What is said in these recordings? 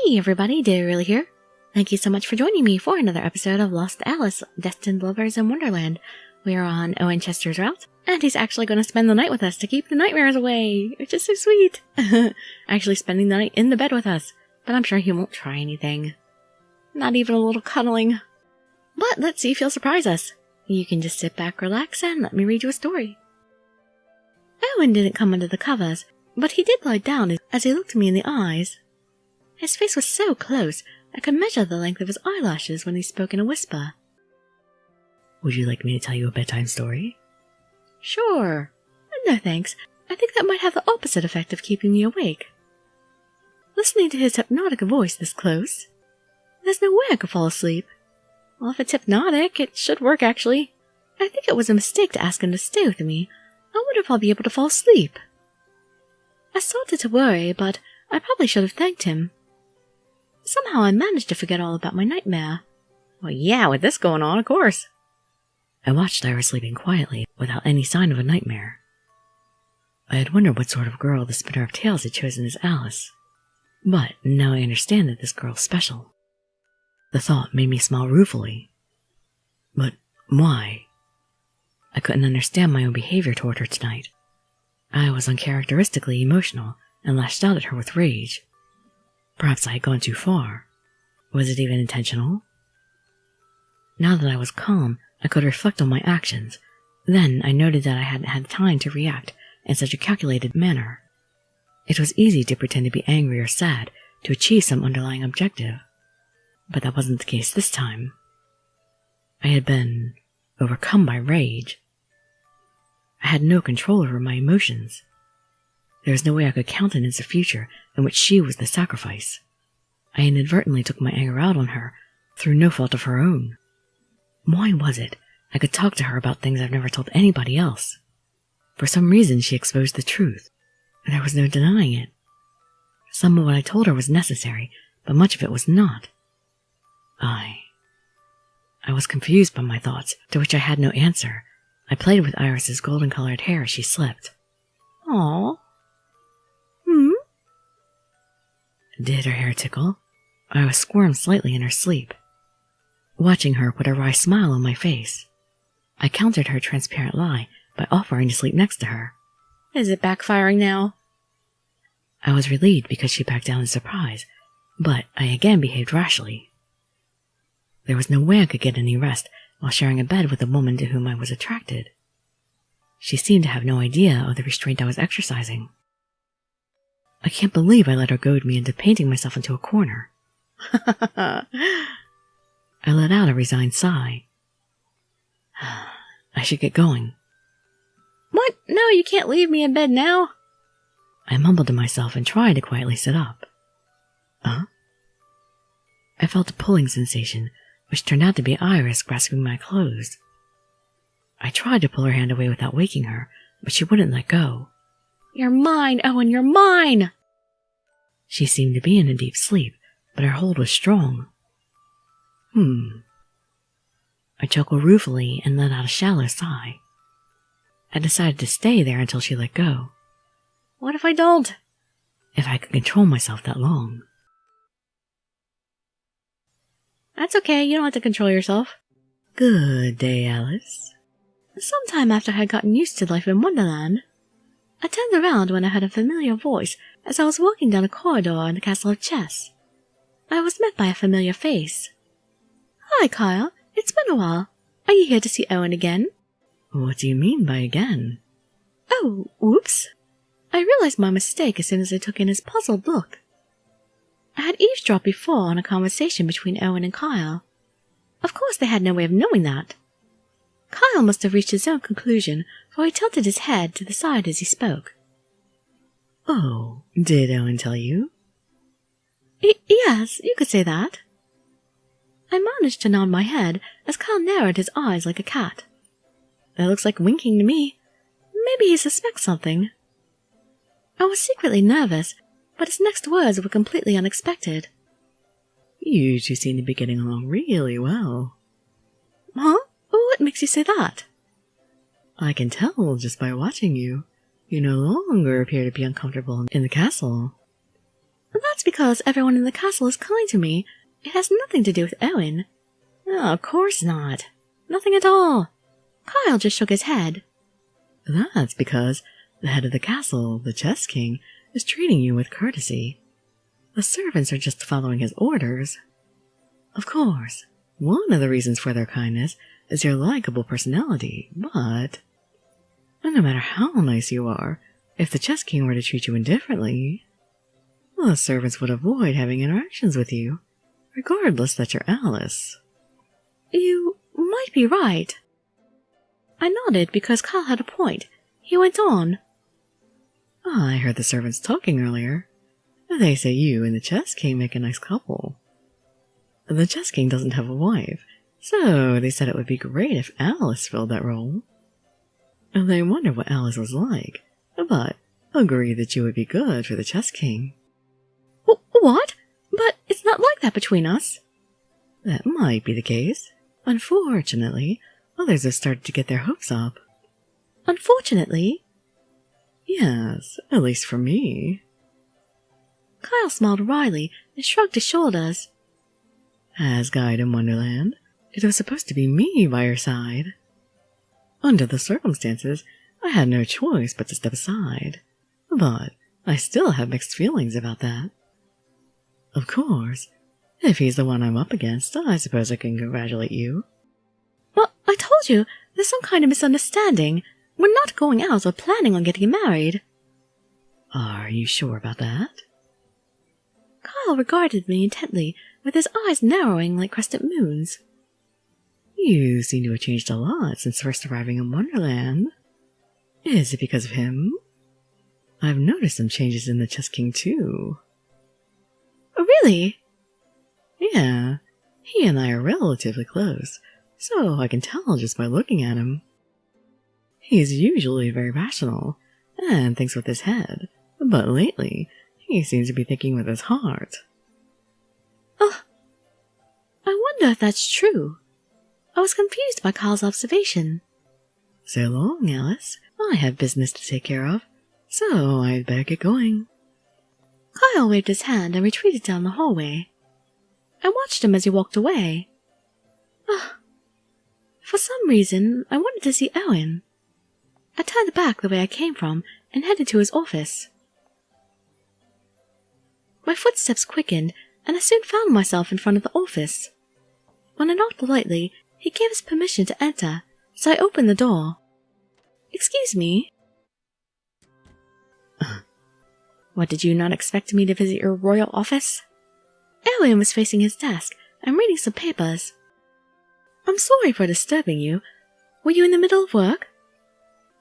Hey everybody, Dirili here. Thank you so much for joining me for another episode of Lost Alice, Destined Lovers in Wonderland. We are on Owen Chester's route, and he's actually going to spend the night with us to keep the nightmares away, which is so sweet. Actually spending the night in the bed with us, but I'm sure he won't try anything. Not even a little cuddling. But let's see if he'll surprise us. You can just sit back, relax, and let me read you a story. Owen didn't come under the covers, but he did lie down as he looked me in the eyes. His face was so close, I could measure the length of his eyelashes when he spoke in a whisper. Would you like me to tell you a bedtime story? Sure. No thanks, I think that might have the opposite effect of keeping me awake. Listening to his hypnotic voice this close, there's no way I could fall asleep. Well, if it's hypnotic, it should work actually. I think it was a mistake to ask him to stay with me. I wonder if I'll be able to fall asleep. I started to worry, but I probably should have thanked him. Somehow I managed to forget all about my nightmare. Well, yeah, with this going on, of course. I watched Iris sleeping quietly, without any sign of a nightmare. I had wondered what sort of girl the spinner of tales had chosen as Alice. But now I understand that this girl's special. The thought made me smile ruefully. But why? I couldn't understand my own behavior toward her tonight. I was uncharacteristically emotional and lashed out at her with rage. Perhaps I had gone too far. Was it even intentional? Now that I was calm, I could reflect on my actions. Then I noted that I hadn't had time to react in such a calculated manner. It was easy to pretend to be angry or sad to achieve some underlying objective. But that wasn't the case this time. I had been overcome by rage. I had no control over my emotions. There was no way I could countenance a future in which she was the sacrifice. I inadvertently took my anger out on her, through no fault of her own. Why was it I could talk to her about things I've never told anybody else? For some reason she exposed the truth. There was no denying it. Some of what I told her was necessary, but much of it was not. I was confused by my thoughts, to which I had no answer. I played with Iris's golden-colored hair as she slept. Aww. Did her hair tickle? Iris squirmed slightly in her sleep. Watching her put a wry smile on my face. I countered her transparent lie by offering to sleep next to her. Is it backfiring now? I was relieved because she backed down in surprise, but I again behaved rashly. There was no way I could get any rest while sharing a bed with a woman to whom I was attracted. She seemed to have no idea of the restraint I was exercising. I can't believe I let her goad me into painting myself into a corner. I let out a resigned sigh. I should get going. What? No, you can't leave me in bed now. I mumbled to myself and tried to quietly sit up. Huh? I felt a pulling sensation, which turned out to be Iris grasping my clothes. I tried to pull her hand away without waking her, but she wouldn't let go. You're mine, Owen, you're mine! She seemed to be in a deep sleep, but her hold was strong. I chuckled ruefully and let out a shallow sigh. I decided to stay there until she let go. What if I don't? If I could control myself that long. That's okay, you don't have to control yourself. Good day, Alice. Sometime after I had gotten used to life in Wonderland, I turned around when I heard a familiar voice as I was walking down a corridor in the castle of Chess. I was met by a familiar face. Hi, Kyle. It's been a while. Are you here to see Owen again? What do you mean by again? Oh, whoops. I realized my mistake as soon as I took in his puzzled look. I had eavesdropped before on a conversation between Owen and Kyle. Of course they had no way of knowing that. Kyle must have reached his own conclusion, for he tilted his head to the side as he spoke. Oh, did Owen tell you? Yes, you could say that. I managed to nod my head as Kyle narrowed his eyes like a cat. That looks like winking to me. Maybe he suspects something. I was secretly nervous, but his next words were completely unexpected. You two seem to be getting along really well. Huh? What makes you say that? I can tell just by watching you. You no longer appear to be uncomfortable in the castle. That's because everyone in the castle is kind to me. It has nothing to do with Owen. Oh, of course not. Nothing at all. Kyle just shook his head. That's because the head of the castle, the Chess King, is treating you with courtesy. The servants are just following his orders. Of course, one of the reasons for their kindness is your likable personality, but no matter how nice you are, if the Chess King were to treat you indifferently, the servants would avoid having interactions with you, regardless that you're Alice. You might be right. I nodded because Kyle had a point. He went on. I heard the servants talking earlier. They say you and the Chess King make a nice couple. The Chess King doesn't have a wife, so they said it would be great if Alice filled that role. They wondered what Alice was like, but agreed that you would be good for the Chess King. What? But it's not like that between us. That might be the case. Unfortunately, others have started to get their hopes up. Unfortunately? Yes, at least for me. Kyle smiled wryly and shrugged his shoulders. As guide in Wonderland, it was supposed to be me by your side. Under the circumstances, I had no choice but to step aside. But I still have mixed feelings about that. Of course, if he's the one I'm up against, I suppose I can congratulate you. Well, I told you, there's some kind of misunderstanding. We're not going out or planning on getting married. Are you sure about that? Kyle regarded me intently, with his eyes narrowing like crescent moons. You seem to have changed a lot since first arriving in Wonderland. Is it because of him? I've noticed some changes in the Chess King, too. Oh, really? Yeah, he and I are relatively close, so I can tell just by looking at him. He's usually very rational, and thinks with his head, but lately, he seems to be thinking with his heart. Oh, I wonder if that's true. I was confused by Kyle's observation. So long, Alice. I have business to take care of, so I'd better get going. Kyle waved his hand and retreated down the hallway. I watched him as he walked away. For some reason, I wanted to see Owen. I turned back the way I came from and headed to his office. My footsteps quickened, and I soon found myself in front of the office. When I knocked lightly, he gave us permission to enter, so I opened the door. Excuse me. What, did you not expect me to visit your royal office? Owen was facing his desk and reading some papers. I'm sorry for disturbing you. Were you in the middle of work?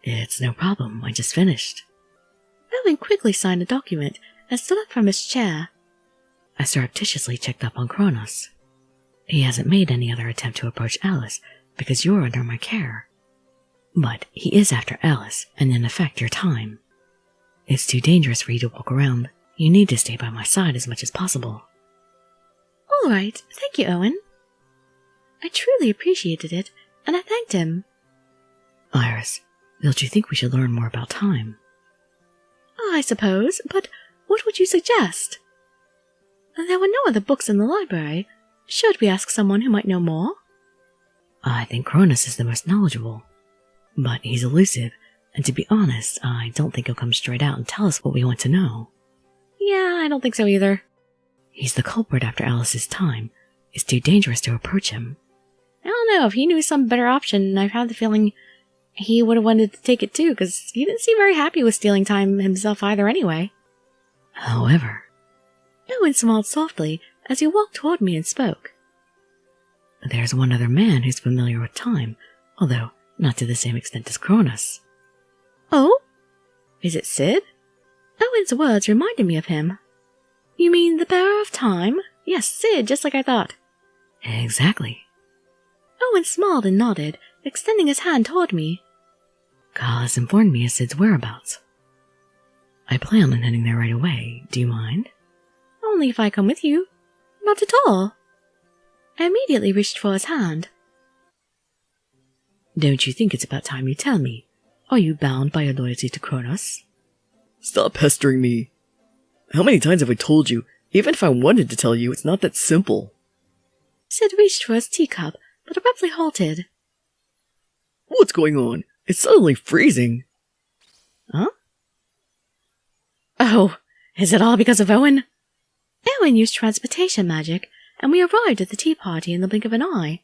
It's no problem, I just finished. Owen quickly signed a document and stood up from his chair. I surreptitiously checked up on Kronos. He hasn't made any other attempt to approach Alice because you're under my care. But he is after Alice and in effect your time. It's too dangerous for you to walk around. You need to stay by my side as much as possible. All right, thank you, Owen. I truly appreciated it, and I thanked him. Iris, don't you think we should learn more about time? I suppose, but what would you suggest? There were no other books in the library. Should we ask someone who might know more? I think Kronos is the most knowledgeable. But he's elusive, and to be honest, I don't think he'll come straight out and tell us what we want to know. Yeah, I don't think so either. He's the culprit after Alice's time. It's too dangerous to approach him. I don't know, if he knew some better option, I have the feeling he would have wanted to take it too, because he didn't seem very happy with stealing time himself either anyway. However, Owen smiled softly as he walked toward me and spoke. There's one other man who's familiar with time, although not to the same extent as Kronos. Oh? Is it Sid? Owen's words reminded me of him. You mean the bearer of time? Yes, Sid, just like I thought. Exactly. Owen smiled and nodded, extending his hand toward me. Kyle has informed me of Sid's whereabouts. I plan on heading there right away. Do you mind? Only if I come with you. Not at all. I immediately reached for his hand. Don't you think it's about time you tell me? Are you bound by your loyalty to Kronos? Stop pestering me. How many times have I told you? Even if I wanted to tell you, it's not that simple. Sid reached for his teacup, but abruptly halted. What's going on? It's suddenly freezing. Huh? Oh, is it all because of Owen? Owen used transportation magic, and we arrived at the tea party in the blink of an eye.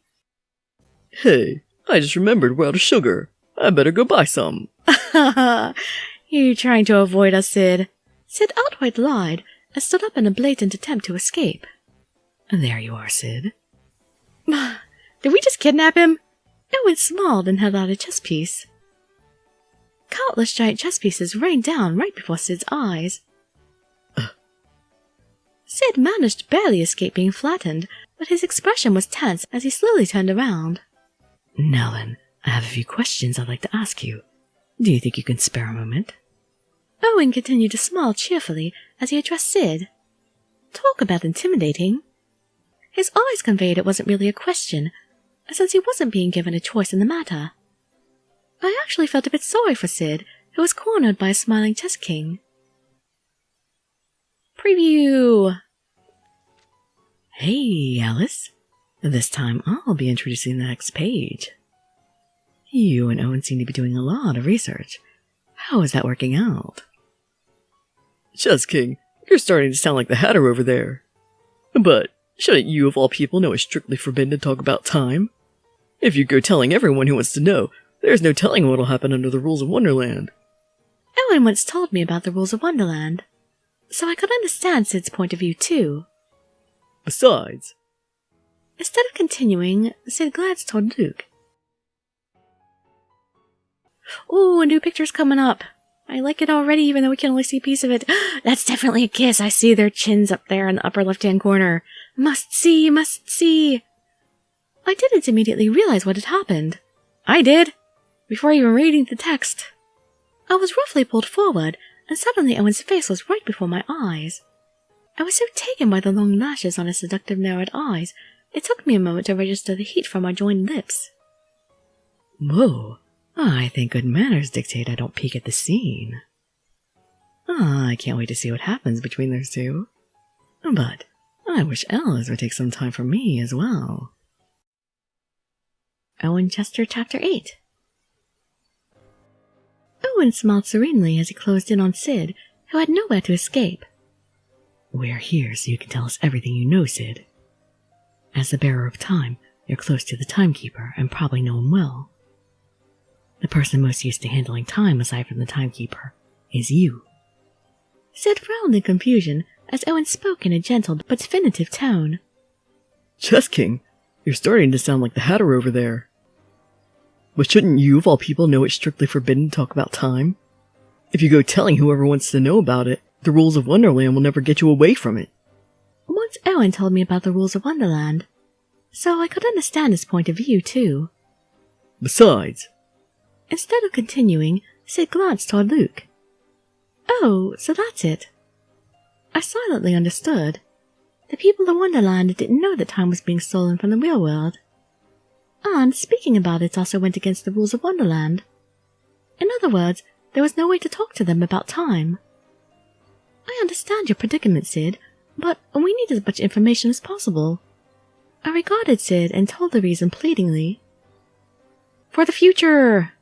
Hey, I just remembered we're out of sugar. I better go buy some. You trying to avoid us, Sid? Sid outright lied and stood up in a blatant attempt to escape. There you are, Sid. Did we just kidnap him? Owen smiled and held out a chess piece. Countless giant chess pieces rained down right before Sid's eyes. Sid managed to barely escape being flattened, but his expression was tense as he slowly turned around. Now then, I have a few questions I'd like to ask you. Do you think you can spare a moment? Owen continued to smile cheerfully as he addressed Sid. Talk about intimidating. His eyes conveyed it wasn't really a question, since he wasn't being given a choice in the matter. I actually felt a bit sorry for Sid, who was cornered by a smiling chess king. Preview! Hey, Alice. This time I'll be introducing the next page. You and Owen seem to be doing a lot of research. How is that working out? Chess King, you're starting to sound like the Hatter over there. But shouldn't you of all people know it's strictly forbidden to talk about time? If you go telling everyone who wants to know, there's no telling what'll happen under the rules of Wonderland. Owen once told me about the rules of Wonderland, so I could understand Sid's point of view too. Besides... Instead of continuing, Sid glanced toward Luke. Ooh, a new picture's coming up. I like it already, even though we can only see a piece of it. That's definitely a kiss. I see their chins up there in the upper left-hand corner. Must see, must see. I didn't immediately realize what had happened. I did, before even reading the text. I was roughly pulled forward, and suddenly Owen's face was right before my eyes. I was so taken by the long lashes on his seductive narrowed eyes, it took me a moment to register the heat from our joined lips. Whoa, I think good manners dictate I don't peek at the scene. I can't wait to see what happens between those two. But I wish Alice would take some time for me as well. Owen Chester Chapter 8. Owen smiled serenely as he closed in on Sid, who had nowhere to escape. We're here so you can tell us everything you know, Sid. As the bearer of time, you're close to the timekeeper and probably know him well. The person most used to handling time aside from the timekeeper is you. Sid frowned in confusion as Owen spoke in a gentle but definitive tone. Chess King, you're starting to sound like the Hatter over there. But shouldn't you of all people know it's strictly forbidden to talk about time? If you go telling whoever wants to know about it, the rules of Wonderland will never get you away from it. Once Owen told me about the rules of Wonderland, so I could understand his point of view too. Besides... Instead of continuing, Sid glanced toward Luke. Oh, so that's it. I silently understood. The people of Wonderland didn't know that time was being stolen from the real world. And speaking about it also went against the rules of Wonderland. In other words, there was no way to talk to them about time. I understand your predicament, Sid, but we need as much information as possible. I regarded Sid and told the reason pleadingly. For the future!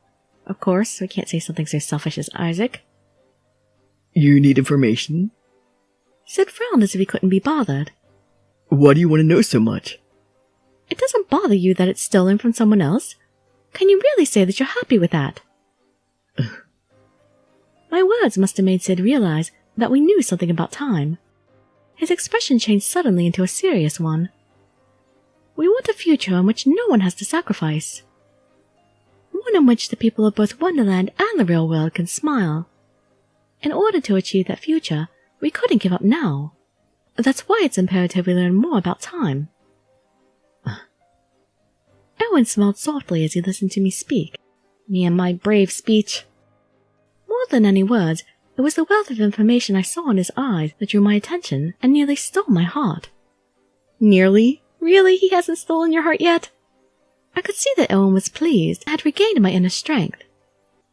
Of course, we can't say something so selfish as Isaac. You need information? Sid frowned as if he couldn't be bothered. Why do you want to know so much? It doesn't bother you that it's stolen from someone else? Can you really say that you're happy with that? My words must have made Sid realize that we knew something about time. His expression changed suddenly into a serious one. We want a future in which no one has to sacrifice. One in which the people of both Wonderland and the real world can smile. In order to achieve that future, we couldn't give up now. That's why it's imperative we learn more about time. Owen smiled softly as he listened to me speak. Me and my brave speech. More than any words, it was the wealth of information I saw in his eyes that drew my attention and nearly stole my heart. Nearly? Really? He hasn't stolen your heart yet? I could see that Owen was pleased. I had regained my inner strength.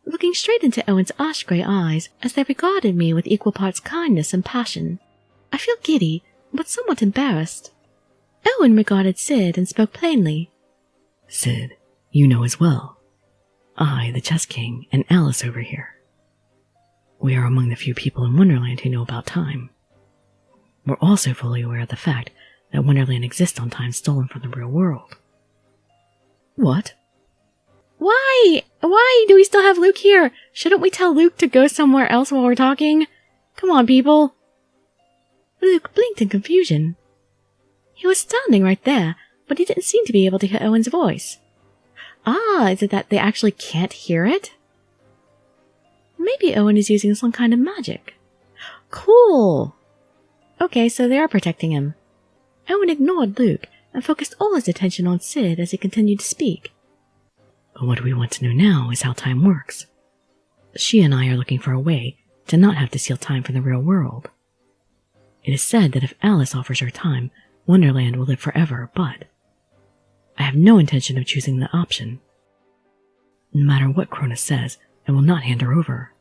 looking straight into Owen's ash-grey eyes as they regarded me with equal parts kindness and passion. I feel giddy, but somewhat embarrassed. Owen regarded Sid and spoke plainly. Sid, you know as well. I, the Chess King, and Alice over here. We are among the few people in Wonderland who know about time. We're also fully aware of the fact that Wonderland exists on time stolen from the real world. What? Why? Why do we still have Luke here? Shouldn't we tell Luke to go somewhere else while we're talking? Come on, people. Luke blinked in confusion. He was standing right there, but he didn't seem to be able to hear Owen's voice. Ah, is it that they actually can't hear it? Maybe Owen is using some kind of magic. Cool! Okay, so they are protecting him. Owen ignored Luke and focused all his attention on Sid as he continued to speak. What we want to know now is how time works. She and I are looking for a way to not have to steal time from the real world. It is said that if Alice offers her time, Wonderland will live forever, but I have no intention of choosing that option. No matter what Cronus says, I will not hand her over.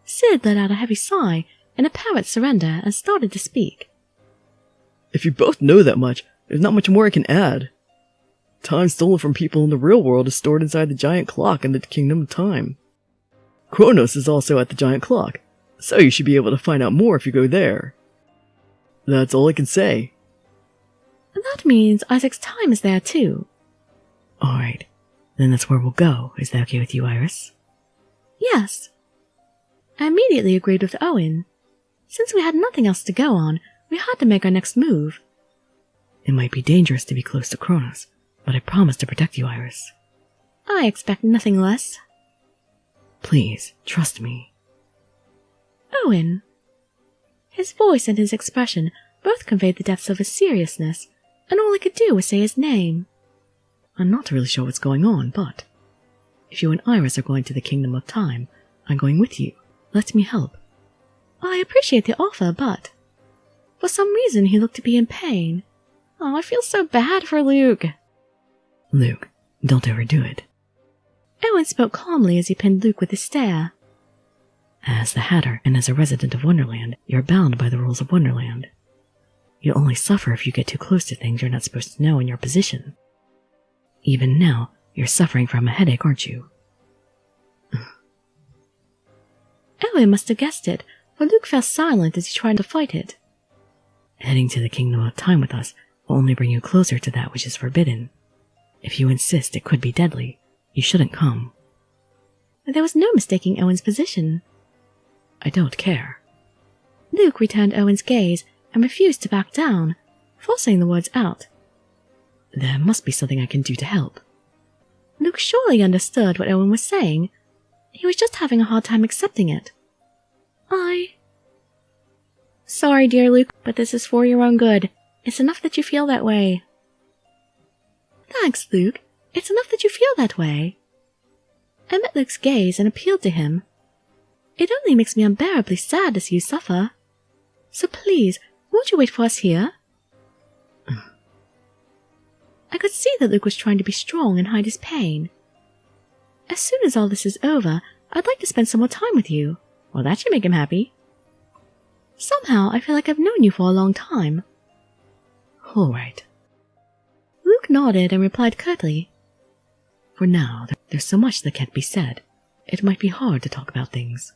Sid let out a heavy sigh in apparent surrender and started to speak. If you both know that much, there's not much more I can add. Time stolen from people in the real world is stored inside the giant clock in the Kingdom of Time. Kronos is also at the giant clock, so you should be able to find out more if you go there. That's all I can say. That means Isaac's time is there too. Alright, then that's where we'll go. Is that okay with you, Iris? Yes. I immediately agreed with Owen. Since we had nothing else to go on, we had to make our next move. It might be dangerous to be close to Kronos, but I promise to protect you, Iris. I expect nothing less. Please, trust me. Owen. His voice and his expression both conveyed the depths of his seriousness, and all I could do was say his name. I'm not really sure what's going on, but if you and Iris are going to the Kingdom of Time, I'm going with you. Let me help. I appreciate the offer, but for some reason he looked to be in pain. Oh, I feel so bad for Luke. Luke, don't overdo it. Owen spoke calmly as he pinned Luke with his stare. As the Hatter and as a resident of Wonderland, you're bound by the rules of Wonderland. You'll only suffer if you get too close to things you're not supposed to know in your position. Even now, you're suffering from a headache, aren't you? Owen must have guessed it, for Luke fell silent as he tried to fight it. Heading to the Kingdom of Time with us will only bring you closer to that which is forbidden. If you insist it could be deadly, you shouldn't come. There was no mistaking Owen's position. I don't care. Luke returned Owen's gaze and refused to back down, forcing the words out. There must be something I can do to help. Luke surely understood what Owen was saying. He was just having a hard time accepting it. Sorry, dear Luke, but this is for your own good. It's enough that you feel that way. Thanks, Luke. It's enough that you feel that way. I met Luke's gaze and appealed to him. It only makes me unbearably sad to see you suffer. So please, won't you wait for us here? I could see that Luke was trying to be strong and hide his pain. As soon as all this is over, I'd like to spend some more time with you. Well, that should make him happy. Somehow, I feel like I've known you for a long time. All right. Luke nodded and replied curtly. For now, there's so much that can't be said. It might be hard to talk about things.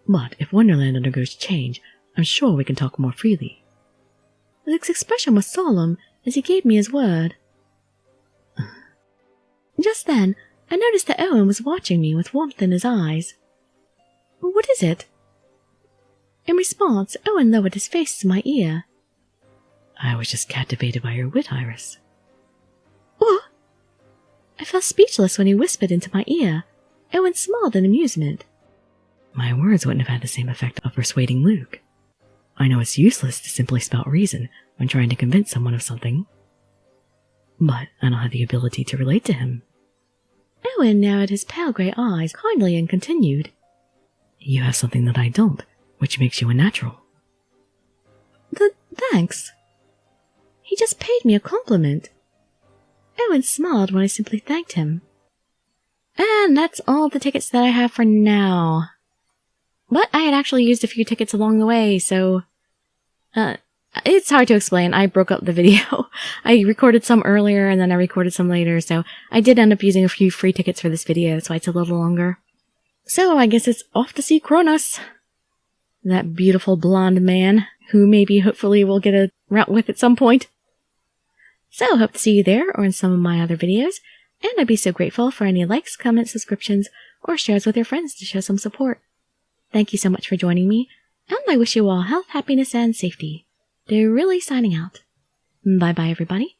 But if Wonderland undergoes change, I'm sure we can talk more freely. Luke's expression was solemn as he gave me his word. Just then, I noticed that Owen was watching me with warmth in his eyes. What is it? In response, Owen lowered his face to my ear. I was just captivated by your wit, Iris. What? I felt speechless when he whispered into my ear. Owen smiled in amusement. My words wouldn't have had the same effect of persuading Luke. I know it's useless to simply spout reason when trying to convince someone of something. But I don't have the ability to relate to him. Owen narrowed his pale grey eyes kindly and continued. You have something that I don't, which makes you a natural. Thanks. He just paid me a compliment. Owen smiled when I simply thanked him. And that's all the tickets that I have for now. But I had actually used a few tickets along the way, so it's hard to explain. I broke up the video. I recorded some earlier and then I recorded some later, so I did end up using a few free tickets for this video, that's why it's a little longer. So I guess it's off to see Kronos. That beautiful blonde man, who maybe hopefully we'll get a route with at some point. So hope to see you there or in some of my other videos, and I'd be so grateful for any likes, comments, subscriptions, or shares with your friends to show some support. Thank you so much for joining me, and I wish you all health, happiness, and safety. Dirili signing out. Bye bye everybody.